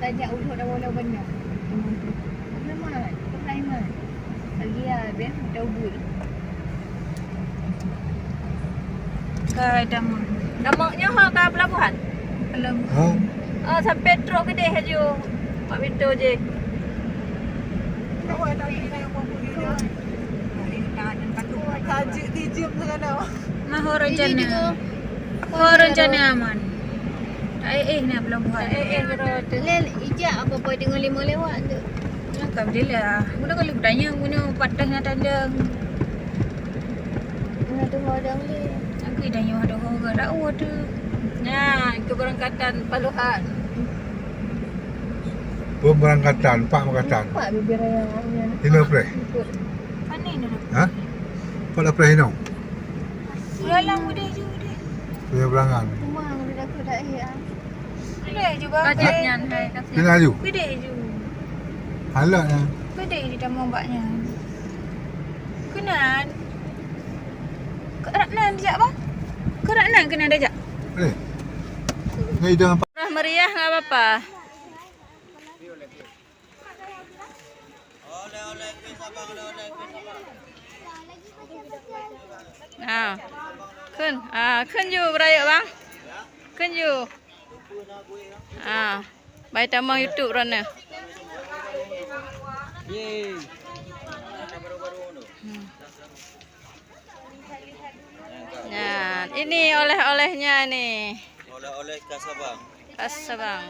tajak ulo dah bola benar. Memang pertama. Lagi ada double. Ke Damak. Damaknya ke pelabuhan? Belum. Oh, sampai truk gede aja. Pak Pintu je. Awak dah pergi naik apa pun dia. Tajuk dijum sekarang. Mahor rencana aman. Nak pelabuhan. Betul. Lel ijak apa dengan lima lewat tu. Alhamdulillah. Mula kalau bertanya guna patahnya tandang. Ada hodang ni. Aku idanya ada hodang dah tu. Nah, keberangkatan Paluhan. Pemberangkatan, Pak Berangkatan. Pak bibir yang Ini April. Mana ni? Ha? Pak April ini. Lalang udah je. Punya berangan. Rumah udah aku dah ya. Ada juga. Budgetnya Kena aju. Gede je. Halaknya. Gede di dalam mbaknya. Kenan. Keraknan dijak bang? Keraknan kena dijak? Boleh. Ni dah nampak. Meriah enggak apa-apa. Kun you beraya bang? Kun you. Baik tambah YouTube rana. Nah, ini oleh-olehnya ini. Oleh-oleh Kasabang. Kasabang.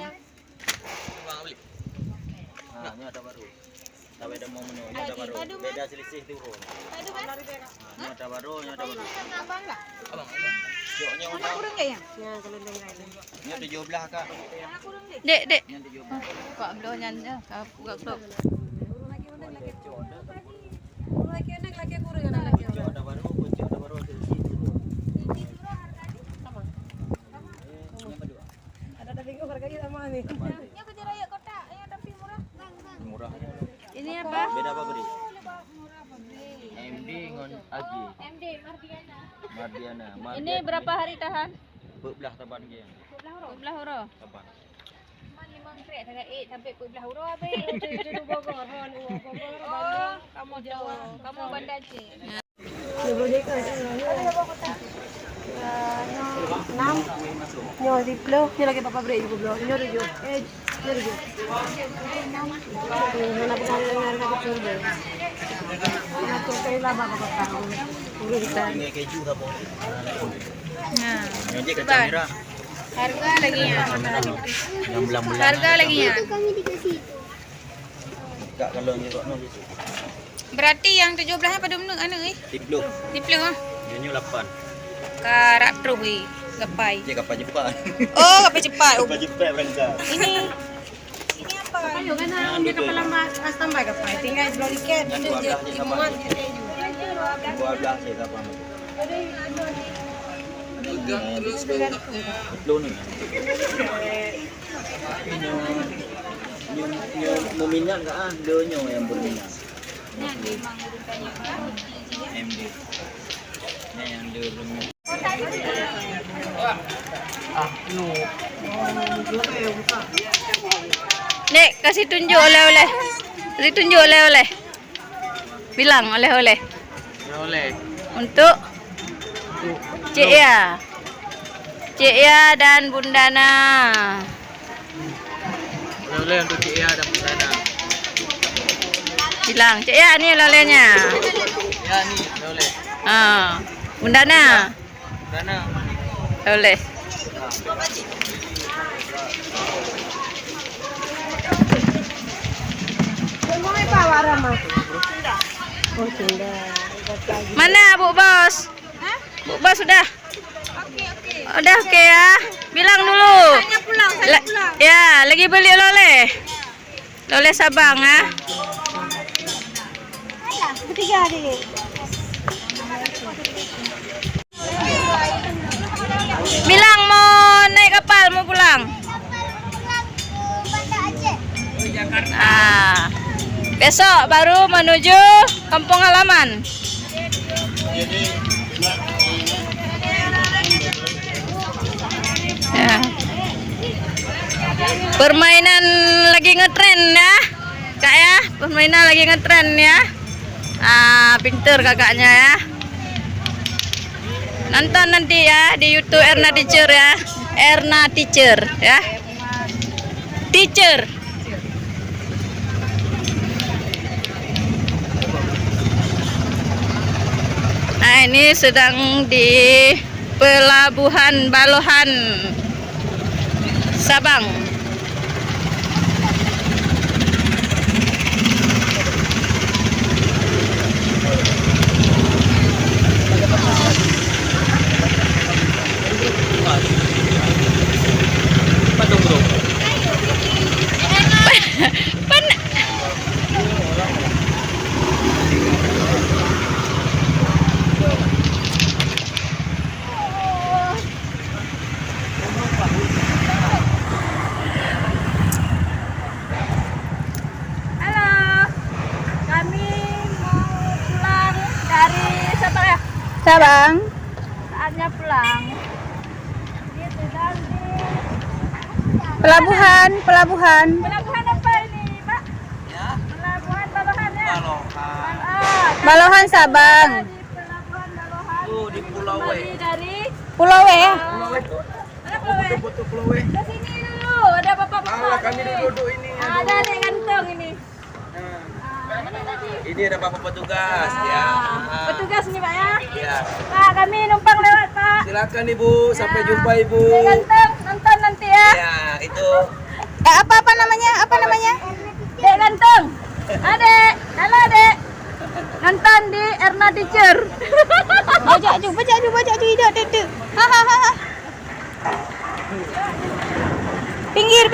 Bang beli. Nah, ini ada baru. Tapi ada mau menu, ini ada baru. Beda selisih turun. Ini ada baru, ini ada baru. Abang lah. Abang. Joknya warna Kurang enggak ya? ini 17 Kak. Dek. Ini 17. Kak belum nyanda, kak buka klub. Jok ada baru, kunci ada baru selisih turun. Murah. Ini apa? Beda apa beri? MD dengan Agi. MD Mardiana. Mardiana. Ini berapa hari tahan? Bebelah taban dia. 12 huruf. Taban. Memang krek sangat sampai 12 huruf apa? Oh, kamu Jawa. Kamu Banda Aceh. Enam. Nyo di plo. Nyo lagi papa break juga blo. Nyo tujuh. Nyo tujuh. Mana pun dengar kata surga. Aku kailah bapa tahu. Urusan. Ini keju apa? Nah. Ini kacang merah. Harga lagi ya. Yang belang-belang. Harga lagi ya. Kak kalau ni rok no. Berarti yang 17 apa domno anu Tiplo. Tiplo ah. Ini 8. Karak truhi gapai. Dia kapal Jepang. Oh, gapai cepat. Kapal Jepang berangkat. Ini apa? Ayo kan dia kapal lama standby gapai. Tinggal belum tiket dia timuan dia. 12 je kapal. Tiplo ni. Mau minyak enggak ah? Dia yang berminyak. MD. Ini yang dia berminyak. Nek, kasih tunjuk oleh-oleh. Kasih tunjuk oleh-oleh. Bilang oleh-oleh. Oleh. Untuk Cik Ya. Cik Ya dan Bundana. Oleh untuk Cik Ya dan Bundana. Bilang, Cik Ya ni oleh-olehnya. Ya ni oleh. Bundana. Bundana. Oleh. Mana Bu Bos? Bu Bos sudah? Udah oke ya. Bilang dulu. Ya, lagi beli oleh-oleh. Oleh Sabang ah. Ketiga adik. Bilang mau naik kapal, mau pulang. Besok baru menuju kampung halaman. Ya. Permainan lagi ngetren ya, Kak ya. Permainan lagi ngetren ya. Pinter kakaknya ya. Nonton nanti ya di YouTube Erna Teacher ya. Erna Teacher ya. Teacher. Nah, ini sedang di Pelabuhan Balohan, Sabang. Sabang. Saatnya pulang. Pelabuhan. Pelabuhan apa ini, Pak? Ya. Pelabuhan Balohan ya? Balohan. Balohan Sabang. Di Balohan. Tuh di Pulau W. Dari Pulau W ya? Pulau W tuh. Mana Pulau W? Foto Pulau W. Ke sini dulu, ada bapak-bapak. Alah, kami duduk ini. Ada di kantong ini. Ini ada bapak petugas ya. Petugas nih, Pak ya? Iya. Pak, kami numpang lewat, Pak. Silakan Ibu, sampai jumpa Ibu. Di kantong, nonton nanti ya. Ya, itu. Apa namanya? Apa namanya? Dek ganteng. Adek, halo Dek. Nonton di Erna Teacher. Baca aju hidup dedek. Hahaha. Pinggir.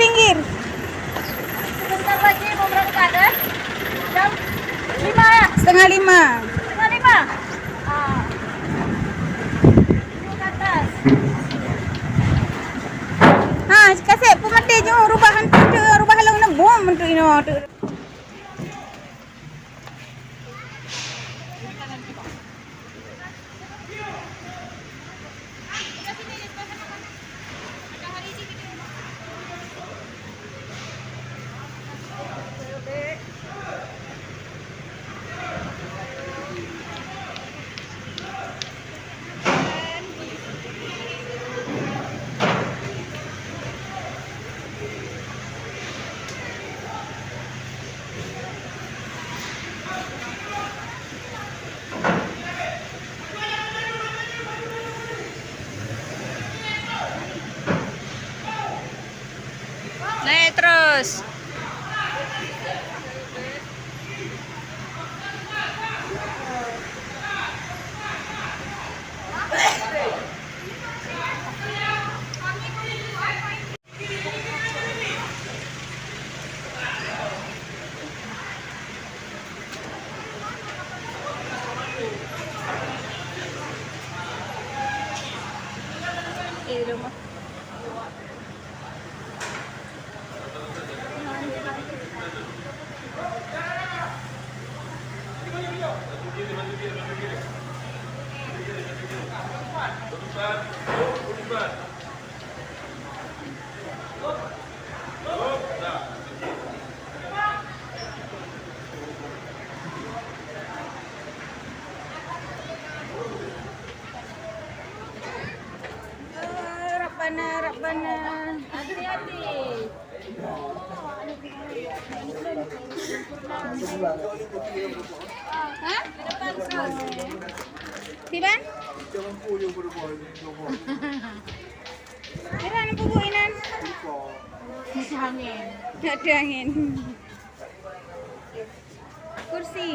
Sebentar lagi mau berangkat ya? Jam 5 ya? Setengah 5. Ke atas. Kasih pemati je rubah halang na bom untuk ini. Naik terus. Rabbana. Hati-hati. Hah? Di ban? Kira nak pupuk inan? Tak ada angin. Kursi.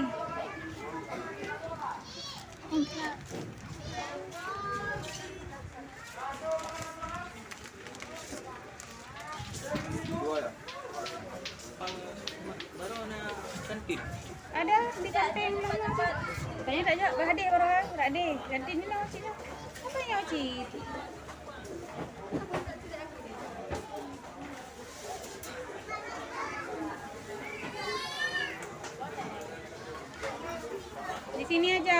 Baru ada kantin. Ada di kantin mana? Tanya tak jawab beradik orang beradik. Kantin ni lah sini. Apa yang cik? Di sini aja.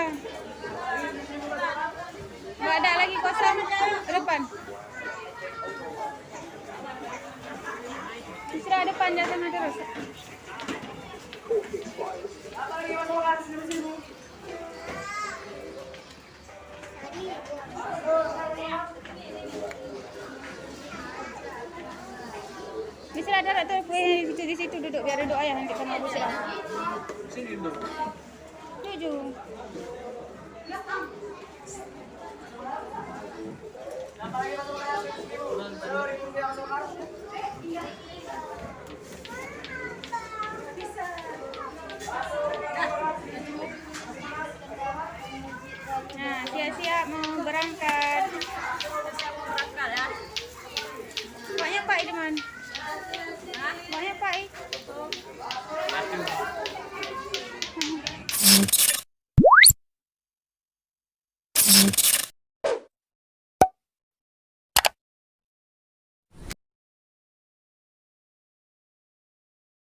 Tak ada lagi kosong ke depan. panjat sana terus. Bisa ada tuh di situ duduk biar duduk ayah nanti sama Bu Sira. Sini duduk. Tujuh.